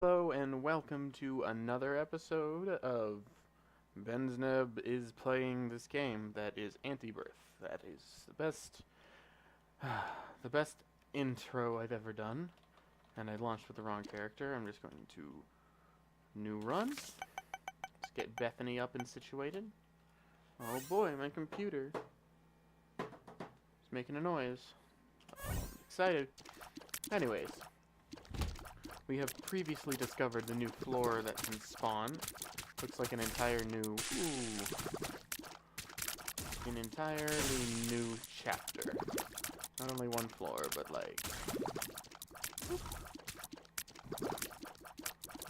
Hello and welcome to another episode of bensneb is playing this game that is Antibirth. That is the best intro I've ever done. And I launched with the wrong character. I'm just going to new run. Let's get Bethany up and situated. Oh boy, my computer is making a noise. I'm excited. Anyways, we have previously discovered the new floor that can spawn. Looks like an entirely new chapter. Not only one floor, but like,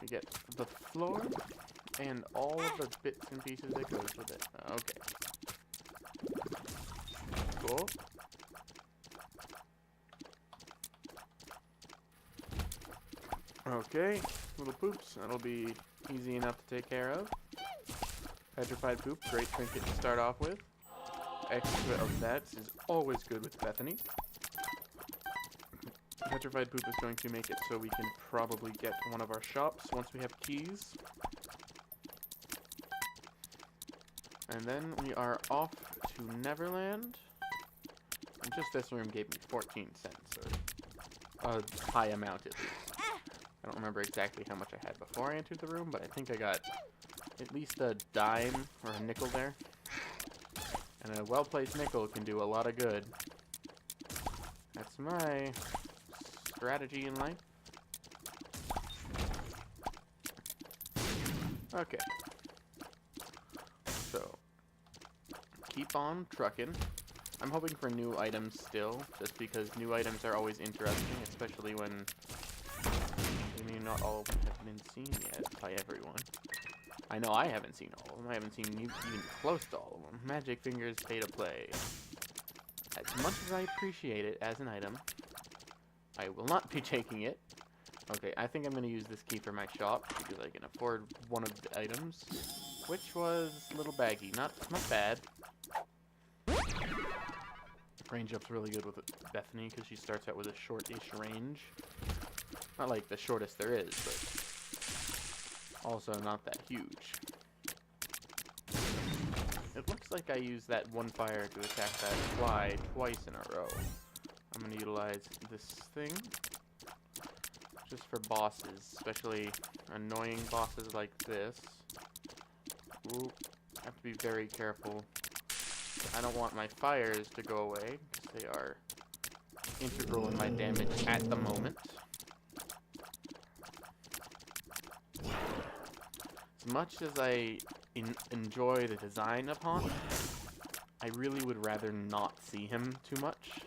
we get the floor and all of the bits and pieces that goes with it. Okay. Cool. Okay, little poops. That'll be easy enough to take care of. Petrified poop, great trinket to start off with. Extra of that is always good with Bethany. Petrified poop is going to make it so we can probably get one of our shops once we have keys. And then we are off to Neverland. And just this room gave me 14 cents, or a high amount at least. I don't remember exactly how much I had before I entered the room, but I think I got at least a dime or a nickel there. And a well-placed nickel can do a lot of good. That's my strategy in life. Okay. So, keep on trucking. I'm hoping for new items still, just because new items are always interesting, especially when not all of them have been seen yet by everyone. I know I haven't seen all of them. I haven't seen even close to all of them. Magic Fingers pay to play. As much as I appreciate it as an item, I will not be taking it. Okay, I think I'm going to use this key for my shop because I can afford one of the items, which was a little baggy. Not bad. Range up's really good with Bethany because she starts out with a short-ish range. Not like the shortest there is, but also not that huge. It looks like I used that one fire to attack that fly twice in a row. I'm going to utilize this thing just for bosses, especially annoying bosses like this. Ooh, I have to be very careful. I don't want my fires to go away, because they are integral in my damage at the moment. As much as I enjoy the design of Haunt, I really would rather not see him too much.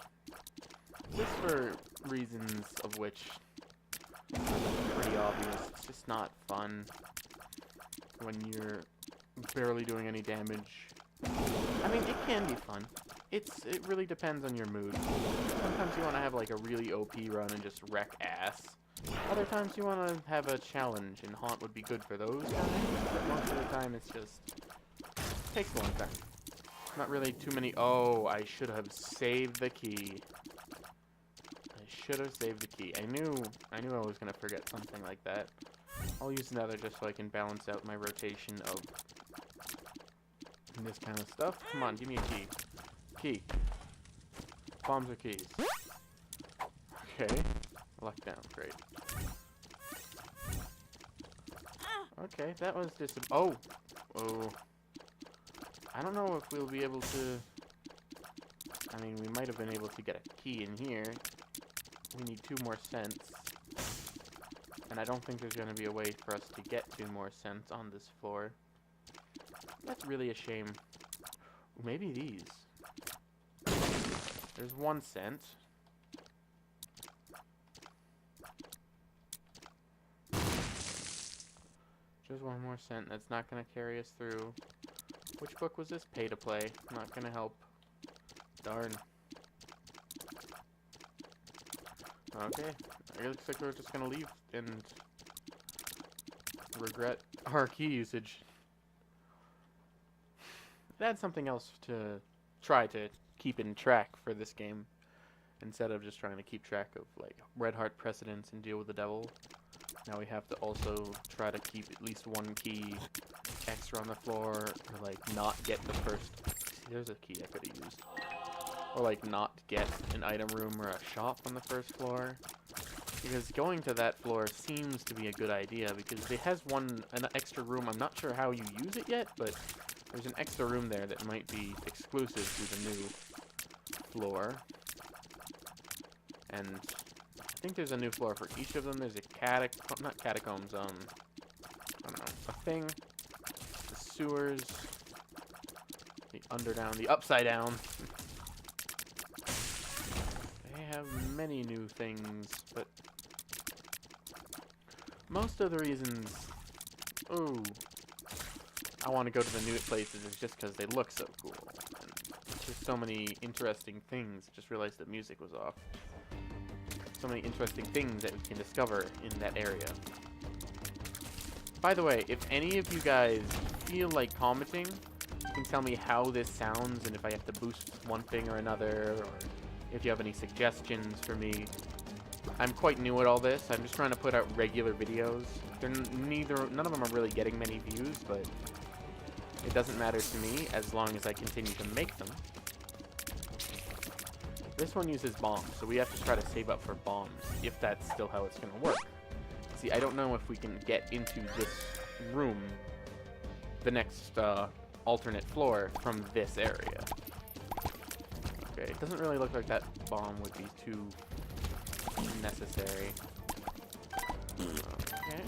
Just for reasons of which are pretty obvious. It's just not fun when you're barely doing any damage. I mean, it can be fun. It really depends on your mood. Sometimes you want to have like a really OP run and just wreck ass. Other times you want to have a challenge, and Haunt would be good for those times, but most of the time it's just takes a long time. Not really too many. Oh, I should have saved the key. I should have saved the key. I knew I was gonna forget something like that. I'll use another just so I can balance out my rotation of this kind of stuff. Come on, give me a key. Key. Bombs or keys? Okay. Luck down, great. Okay, that was just oh. I don't know if we'll be able to. I mean, we might have been able to get a key in here. We need 2 more cents. And I don't think there's going to be a way for us to get 2 more cents on this floor. That's really a shame. Maybe these. There's 1 cent. Just 1 more cent. That's not going to carry us through. Which book was this? Pay to play. Not going to help. Darn. Okay. It looks like we're just going to leave and regret our key usage. That's something else to try to keep in track for this game, instead of just trying to keep track of like red heart precedents and deal with the devil. Now we have to also try to keep at least one key extra on the floor, or like not get the first... See, there's a key I could have used. Or like not get an item room or a shop on the first floor. Because going to that floor seems to be a good idea, because it has an extra room. I'm not sure how you use it yet, but there's an extra room there that might be exclusive to the new floor. And I think there's a new floor for each of them. There's a not catacombs, I don't know, a thing, the sewers, the underdown, the upside down. They have many new things, but most of the reasons, I want to go to the new places is just because they look so cool. And there's so many interesting things. Just realized the music was off. So many interesting things that we can discover in that area. By the way, if any of you guys feel like commenting, you can tell me how this sounds and if I have to boost one thing or another, or if you have any suggestions for me. I'm quite new at all this. I'm just trying to put out regular videos. None of them are really getting many views, but it doesn't matter to me as long as I continue to make them. This one uses bombs, so we have to try to save up for bombs, if that's still how it's going to work. See, I don't know if we can get into this room, the next alternate floor, from this area. Okay, it doesn't really look like that bomb would be too necessary. Okay.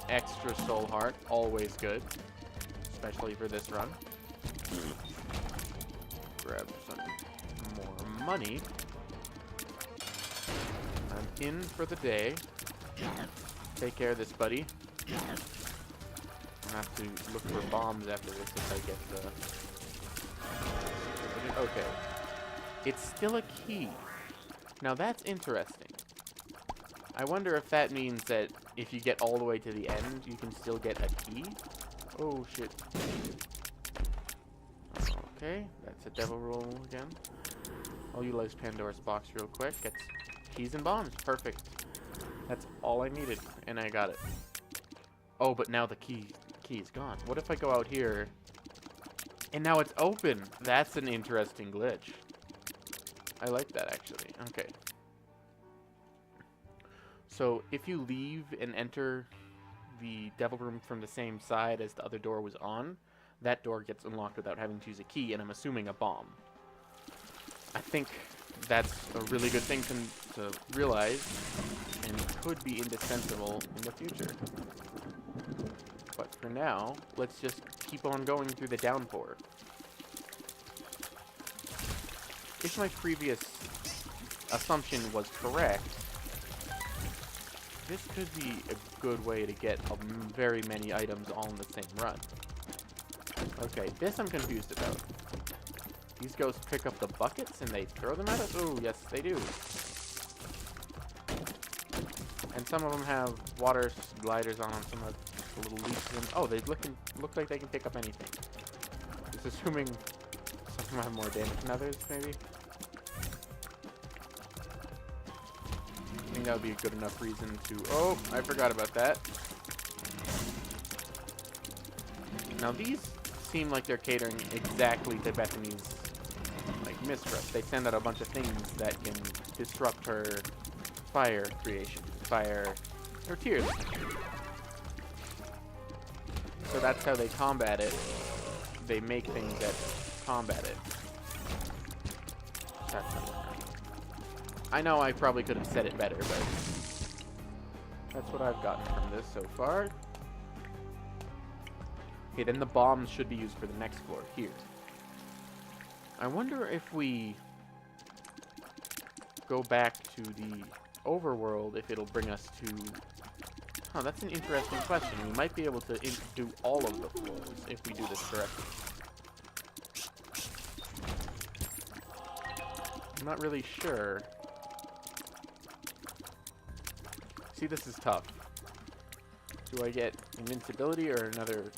Extra soul heart, always good. Especially for this run. Grab some more money. I'm in for the day. Take care of this, buddy. I'll have to look for bombs after this if I get the... Okay. It's still a key. Now that's interesting. I wonder if that means that if you get all the way to the end, you can still get a key? Oh, shit. Okay, that's a devil roll again. I'll utilize Pandora's box real quick. Get keys and bombs. Perfect. That's all I needed, and I got it. Oh, but now the key is gone. What if I go out here, and now it's open? That's an interesting glitch. I like that, actually. Okay. So, if you leave and enter the devil room from the same side as the other door was on, that door gets unlocked without having to use a key, and I'm assuming a bomb. I think that's a really good thing to realize, and could be indispensable in the future. But for now, let's just keep on going through the downpour. If my previous assumption was correct, this could be a good way to get very many items all in the same run. Okay, this I'm confused about. These ghosts pick up the buckets and they throw them at us? Oh, yes, they do. And some of them have water gliders on them, some have little leaps in. Oh, they look like they can pick up anything. Just assuming some of them have more damage than others, maybe? I think that would be a good enough reason to... Oh, I forgot about that. Now these seem like they're catering exactly to Bethany's mistrust. They send out a bunch of things that can disrupt her fire creation, her tears. So that's how they combat it. They make things that combat it. That's not I know I probably could have said it better, but that's what I've gotten from this so far. Okay, then the bombs should be used for the next floor here. I wonder if we go back to the overworld, if it'll bring us to... Huh, that's an interesting question. We might be able to do all of the floors if we do this correctly. I'm not really sure. See, this is tough. Do I get invincibility or another...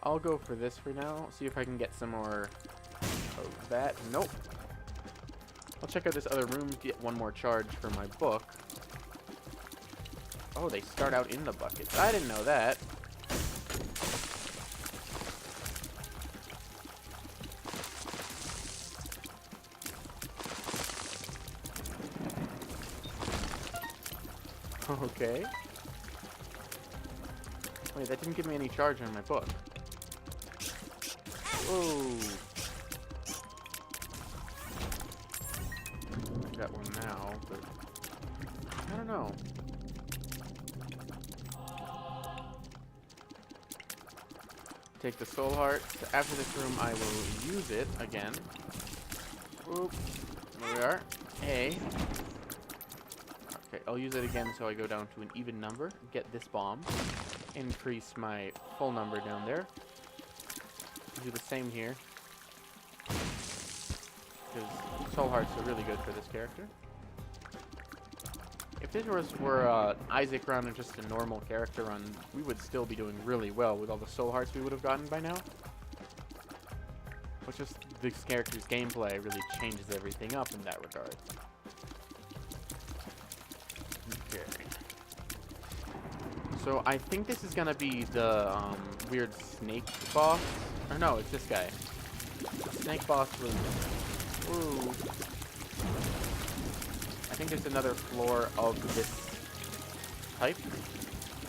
I'll go for this for now. See if I can get some more of that. Nope. I'll check out this other room to get one more charge for my book. Oh, they start out in the buckets. I didn't know that. Okay. Wait, that didn't give me any charge on my book. Oh. Got one now, but I don't know. Take the soul heart. After this room, I will use it again. Oop. There we are. A. Okay, I'll use it again so I go down to an even number. Get this bomb. Increase my full number down there. Do the same here. Because soul hearts are really good for this character. If this were Isaac run and just a normal character run, we would still be doing really well with all the soul hearts we would have gotten by now. But just this character's gameplay really changes everything up in that regard. Okay. So I think this is gonna be the weird snake boss. Or no, it's this guy. The snake boss was... Ooh. I think there's another floor of this type.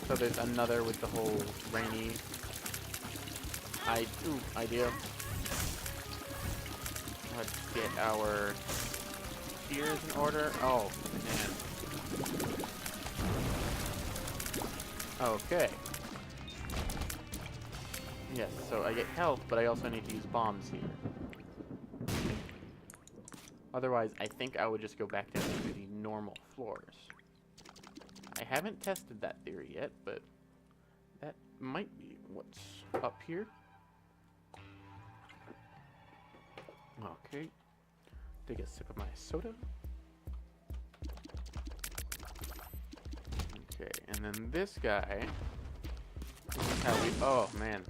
So there's another with the whole rainy idea. Let's get our gears in order. Oh, man. Okay. Yes, so I get health, but I also need to use bombs here. Otherwise, I think I would just go back down to the normal floors. I haven't tested that theory yet, but that might be what's up here. Okay. Take a sip of my soda. Okay, and then this guy. This is how we... Oh, man.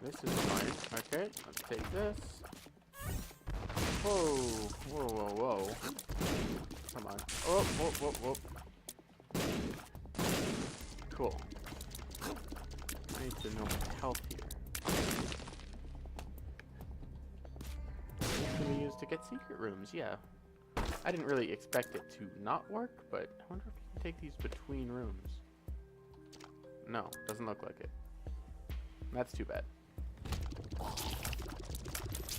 This is fine. Okay, let's take this. Whoa, whoa, whoa, whoa. Come on. Oh, whoa, whoa, whoa. Cool. I need to know my health here. What can we use to get secret rooms? Yeah. I didn't really expect it to not work, but I wonder if you can take these between rooms. No, doesn't look like it. That's too bad.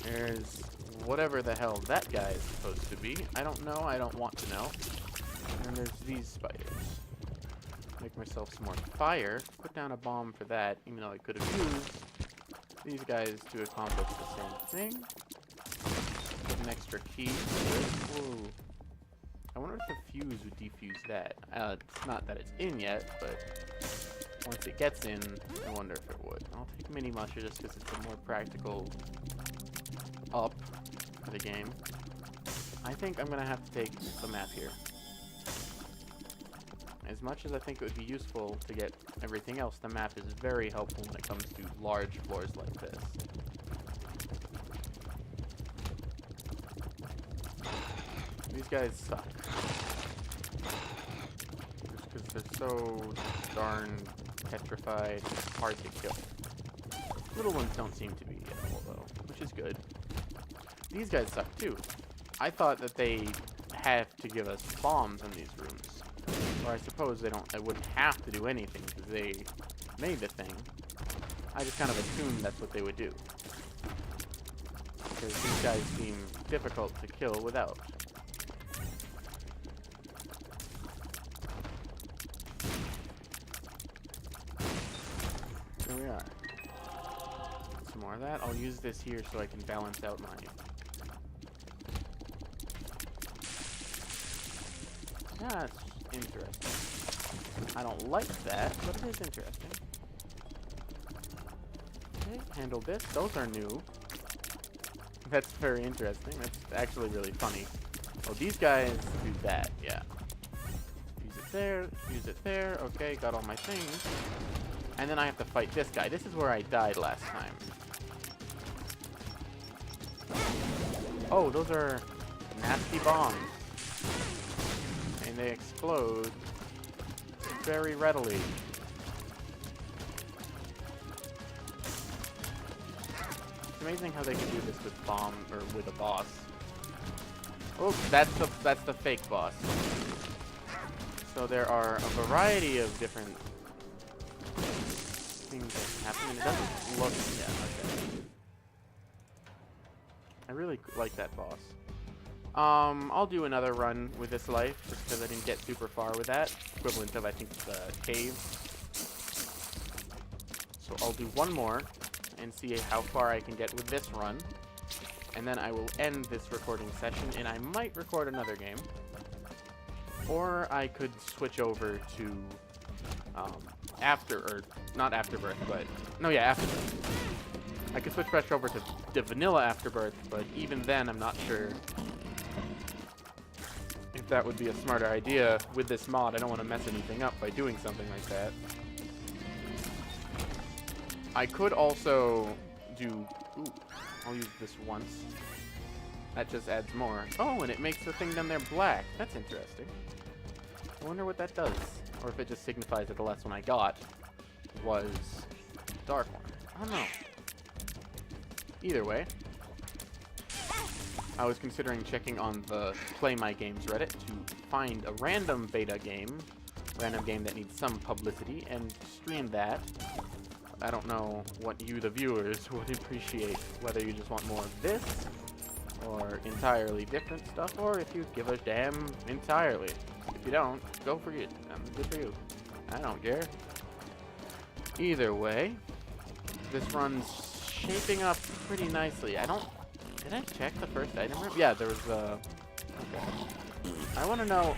There's whatever the hell that guy is supposed to be. I don't know. I don't want to know. And there's these spiders. Make myself some more fire. Put down a bomb for that, even though I could have used these guys to accomplish the same thing. Put an extra key. Whoa. I wonder if the fuse would defuse that. It's not that it's in yet, but once it gets in, I wonder if it would. I'll take mini musher just because it's a more practical up for the game. I think I'm going to have to take the map here. As much as I think it would be useful to get everything else, the map is very helpful when it comes to large floors like this. These guys suck. Just because they're so darn petrified, hard to kill. Little ones don't seem to be at all, though, which is good. These guys suck, too. I thought that they have to give us bombs in these rooms. Or I suppose they wouldn't have to do anything, because they made the thing. I just kind of assumed that's what they would do. Because these guys seem difficult to kill without. There we are. Some more of that. I'll use this here so I can balance out my... That's interesting. I don't like that, but it is interesting. Okay, handle this. Those are new. That's very interesting. That's actually really funny. Oh, these guys do that, yeah. Use it there, use it there. Okay, got all my things. And then I have to fight this guy. This is where I died last time. Oh, those are nasty bombs. And they explode very readily. It's amazing how they can do this with or with a boss. Oh, that's the fake boss. So there are a variety of different things that can happen, and it doesn't look... Yeah, okay. I really like that boss. I'll do another run with this life, just because I didn't get super far with that. Equivalent of, I think, the cave. So I'll do one more, and see how far I can get with this run. And then I will end this recording session, and I might record another game. Or I could switch over to, not Afterbirth, but, no, yeah, Afterbirth. I could switch fresh over to the vanilla Afterbirth, but even then, I'm not sure if that would be a smarter idea with this mod. I don't want to mess anything up by doing something like that. I could also do, I'll use this once. That just adds more. Oh, and it makes the thing down there black. That's interesting. I wonder what that does. Or if it just signifies that the last one I got was dark one. I don't know. Either way, I was considering checking on the Play My Games Reddit to find a random beta game, that needs some publicity, and stream that. I don't know what you, the viewers, would appreciate, whether you just want more of this, or entirely different stuff, or if you give a damn entirely. If you don't, go for it. Good for you. I don't care. Either way, this run's shaping up pretty nicely. Did I check the first item room? Yeah, there was okay. I want to know,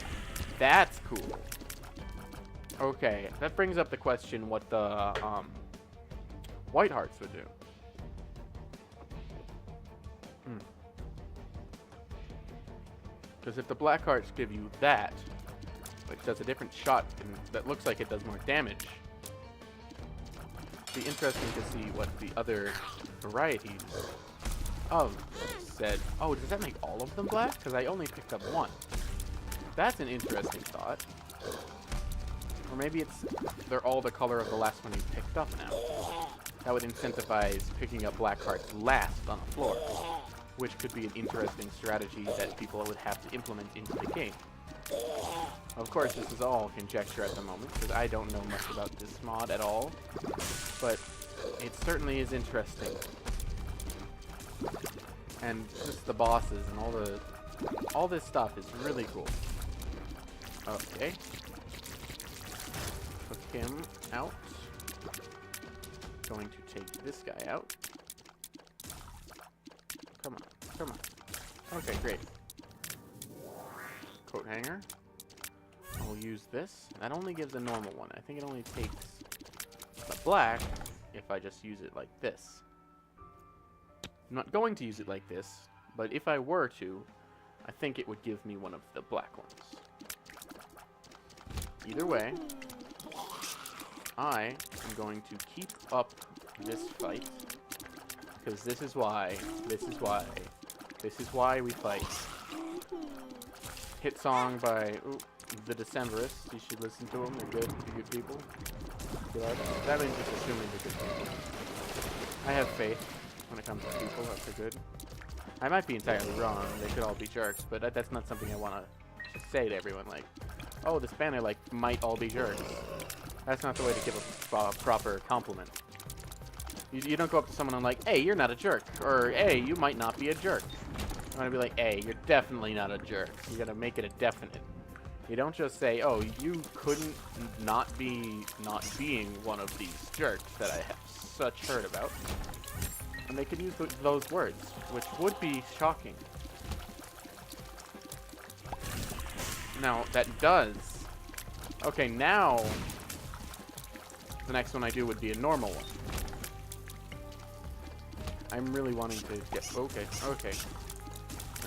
that's cool. Okay, that brings up the question what the, white hearts would do. Because if the black hearts give you that, which does a different shot and that looks like it does more damage, it'd be interesting to see what the other varieties of said. Oh, does that make all of them black? Because I only picked up one. That's an interesting thought. Or maybe they're all the color of the last one you picked up now. That would incentivize picking up black hearts last on the floor, which could be an interesting strategy that people would have to implement into the game. Of course, this is all conjecture at the moment, because I don't know much about this mod at all, but it certainly is interesting. And just the bosses and all this stuff is really cool. Okay. Took him out. Going to take this guy out. Come on, come on. Okay, great. Coat hanger. I'll use this. That only gives a normal one. I think it only takes the black if I just use it like this. I'm not going to use it like this, but if I were to, I think it would give me one of the black ones. Either way, I am going to keep up this fight, because this is why we fight. Hit song by the Decemberists. You should listen to them. They're good people. Good artists. That means just assuming they're good people. I have faith when it comes to people that are good. I might be entirely wrong. They could all be jerks, but that's not something I want to say to everyone. Like, oh, this band I like might all be jerks. That's not the way to give a proper compliment. You don't go up to someone and like, hey, you're not a jerk, or hey, you might not be a jerk. You want to be like, hey, you're definitely not a jerk. You gotta make it a definite. You don't just say, oh, you couldn't not being one of these jerks that I have such heard about. And they could use those words, which would be shocking. Now, that does. Okay, now the next one I do would be a normal one. I'm really wanting to get... Okay.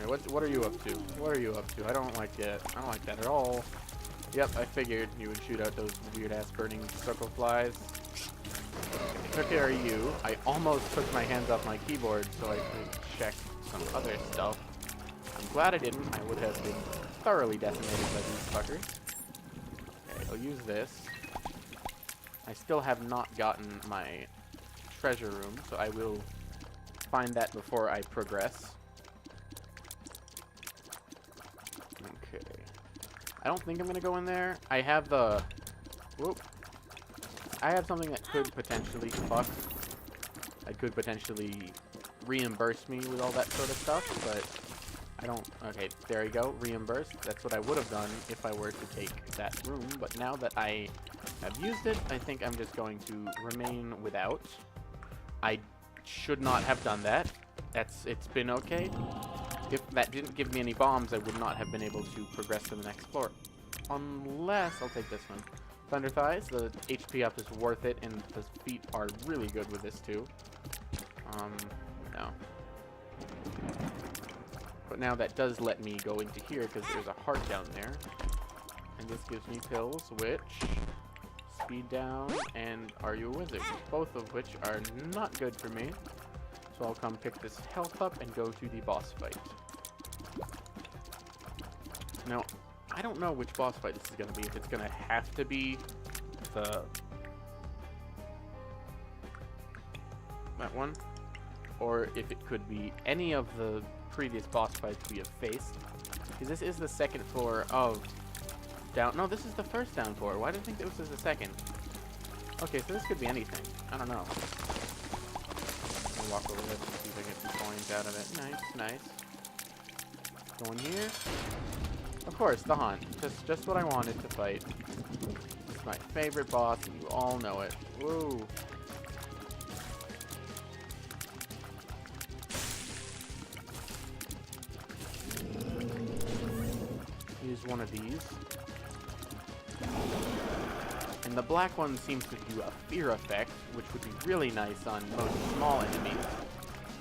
Alright, what are you up to? What are you up to? I don't like that. I don't like that at all. Yep, I figured you would shoot out those weird-ass burning circle flies. Okay, are you? I almost took my hands off my keyboard so I could check some other stuff. glad I didn't. I would have been thoroughly decimated by these fuckers. Okay, I'll use this. I still have not gotten my treasure room, so I will find that before I progress. Okay. I don't think I'm gonna go in there. I have the... Whoop. I have something that could potentially fuck. I could potentially reimburse me with all that sort of stuff, but I don't... Okay, there you go. Reimbursed. That's what I would have done if I were to take that room, but now that I have used it, I think I'm just going to remain without. I should not have done that. It's been okay. If that didn't give me any bombs, I would not have been able to progress to the next floor. Unless... I'll take this one. Thunder Thighs. The HP up is worth it, and the feet are really good with this too. No. But now that does let me go into here, because there's a heart down there. And this gives me pills, which... Speed down, and Are You a Wizard? Both of which are not good for me. So I'll come pick this health up and go to the boss fight. Now, I don't know which boss fight this is going to be. If it's going to have to be the... that one. Or if it could be any of the previous boss fights we have faced. Because this is the second floor of... down... No, this is the first down floor. Why did I think this was the second? Okay, so this could be anything. I don't know. I'll walk over this and see if I get some coins out of it. Nice, nice. Go in here. Of course, the Haunt. Just what I wanted to fight. It's my favorite boss, and you all know it. Woo! Use one of these. And the black one seems to do a fear effect, which would be really nice on most small enemies.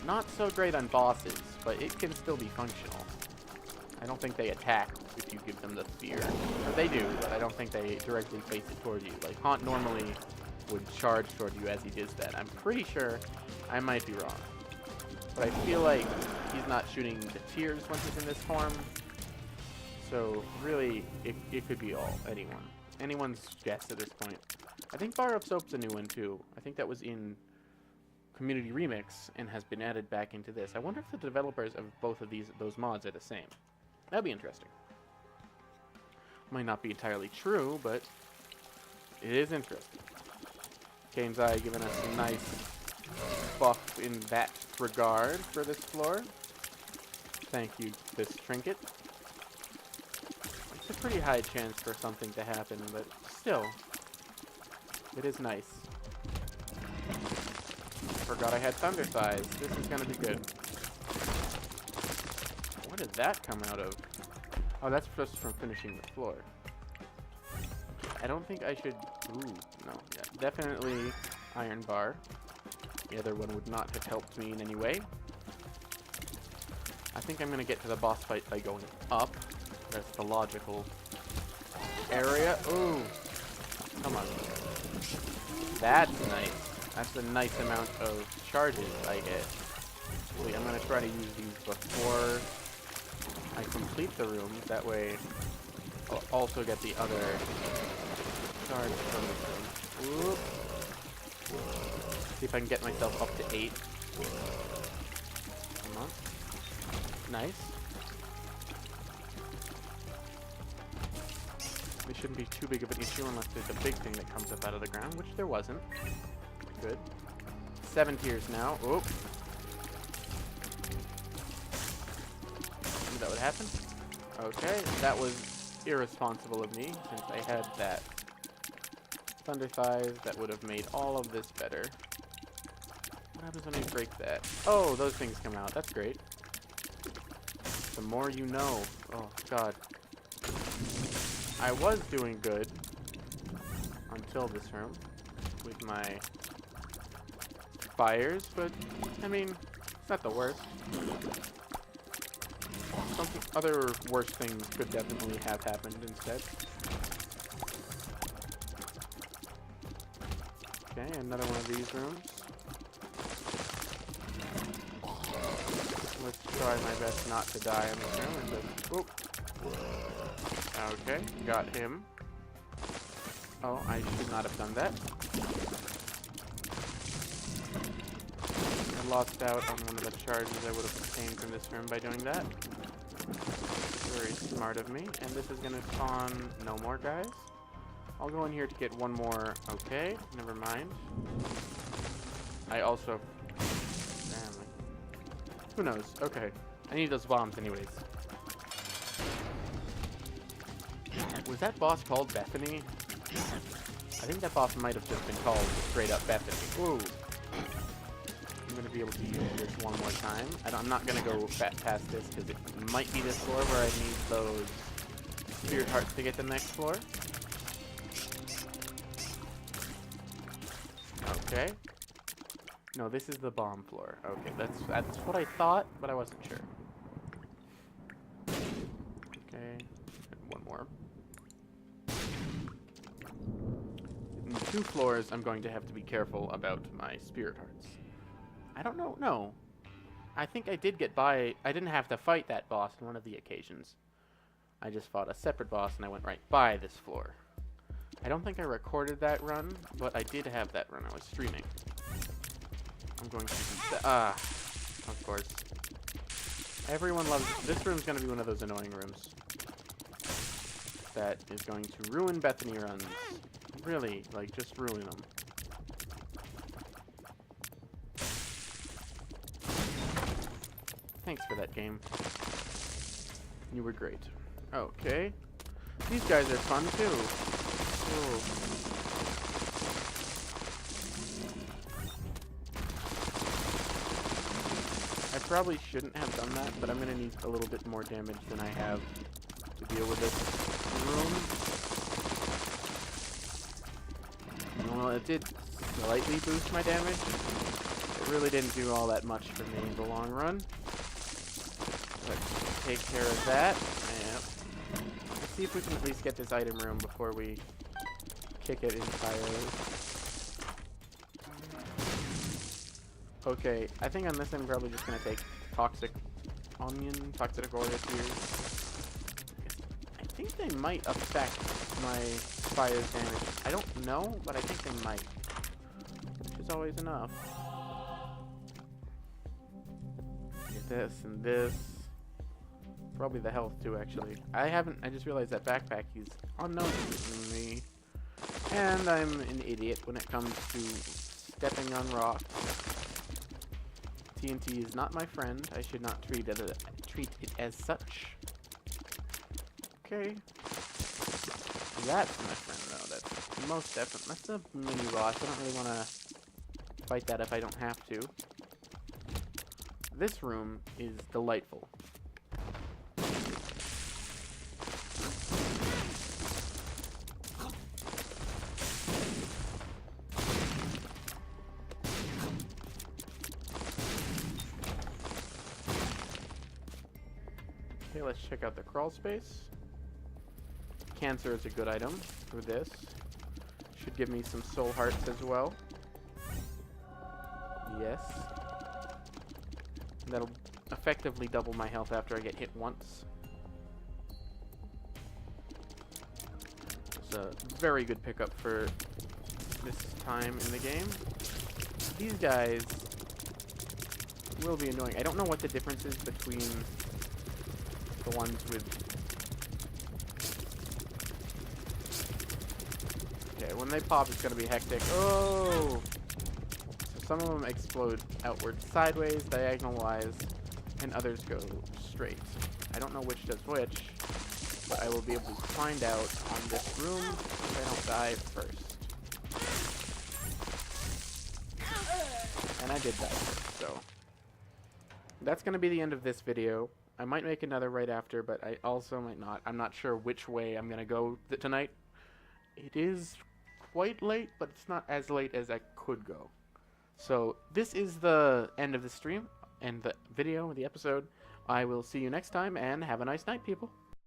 Not so great on bosses, but it can still be functional. I don't think they attack if you give them the fear. Or they do, but I don't think they directly face it toward you. Like, Haunt normally would charge toward you as he does that. I'm pretty sure. I might be wrong. But I feel like he's not shooting the tears when he's in this form. So, really, it could be anyone. Anyone's guess at this point. I think Bar of Soap's a new one, too. I think that was in Community Remix and has been added back into this. I wonder if the developers of both of those mods are the same. That'd be interesting. Might not be entirely true, but it is interesting. Kane's Eye giving us a nice buff in that regard for this floor. Thank you, this trinket. It's a pretty high chance for something to happen, but still, it is nice. Forgot I had Thunder Thighs. This is gonna be good. What did that come out of? Oh, that's just from finishing the floor. I don't think I should... Ooh, no. Yeah, definitely Iron Bar. The other one would not have helped me in any way. I think I'm going to get to the boss fight by going up. That's the logical area. Ooh. Come on. That's nice. That's a nice amount of charges I get. Wait, I'm going to try to use these before I complete the room. That way I'll also get the other charge from this room. Whoop. See if I can get myself up to 8. Come on. Nice. This shouldn't be too big of an issue unless there's a big thing that comes up out of the ground, which there wasn't. Good. 7 tiers now. Oop. That would happen. Okay, that was irresponsible of me since I had that Thunder Thighs. That would have made all of this better. What happens when I break that? Oh, those things come out. That's great. The more you know. Oh, God. I was doing good until this room with my fires, but, I mean, it's not the worst. Other worse things could definitely have happened instead. Okay, another one of these rooms. Let's try my best not to die in this room. And just, okay, got him. Oh, I should not have done that. I lost out on one of the charges I would have obtained from this room by doing that. Very smart of me. And this is going to spawn no more guys. I'll go in here to get one more. Okay, never mind. I also... Damn. Who knows? Okay. I need those bombs anyways. Was that boss called Bethany? I think that boss might have just been called straight up Bethany. Ooh. I'm going to be able to use this one more time. I'm not going to go past this because it might be this floor where I need those spirit hearts to get to the next floor. Okay. No, this is the bomb floor. Okay, that's what I thought, but I wasn't sure. Okay, one more. In 2 floors, I'm going to have to be careful about my spirit hearts. I don't know. No. I think I did get by. I didn't have to fight that boss on one of the occasions. I just fought a separate boss and I went right by this floor. I don't think I recorded that run, but I did have that run. I was streaming. I'm going to do that. Of course. Everyone loves it. This room's going to be one of those annoying rooms that is going to ruin Bethany runs. Really, like, just ruin them. Thanks for that game. You were great. Okay. These guys are fun, too. Ooh. I probably shouldn't have done that, but I'm going to need a little bit more damage than I have to deal with this room. Well, it did slightly boost my damage. It really didn't do all that much for me in the long run. Let's take care of that. Yep. Let's see if we can at least get this item room before we kick it entirely. Okay, I think on this I'm probably just going to take Toxic Aura Tears. I think they might affect my fire's damage. I don't know, but I think they might. Which is always enough. Get this and this. Probably the health too, actually. I just realized that backpack is unknown to me. And I'm an idiot when it comes to stepping on rocks. TNT is not my friend. I should not treat it as such. Okay. That's my friend, though. That's most definitely. That's a mini boss. I don't really want to fight that if I don't have to. This room is delightful. Okay, let's check out the crawl space. Cancer is a good item for this. Should give me some soul hearts as well. Yes. That'll effectively double my health after I get hit once. It's a very good pickup for this time in the game. These guys will be annoying. I don't know what the difference is between the ones with... Okay, when they pop, it's going to be hectic. Oh! So some of them explode outward sideways, diagonal-wise, and others go straight. I don't know which does which, but I will be able to find out on this room if I don't die first. And I did die first, so... That's going to be the end of this video. I might make another right after, but I also might not. I'm not sure which way I'm going to go tonight. It is quite late, but it's not as late as I could go. So this is the end of the stream and the video, the episode. I will see you next time, and have a nice night, people.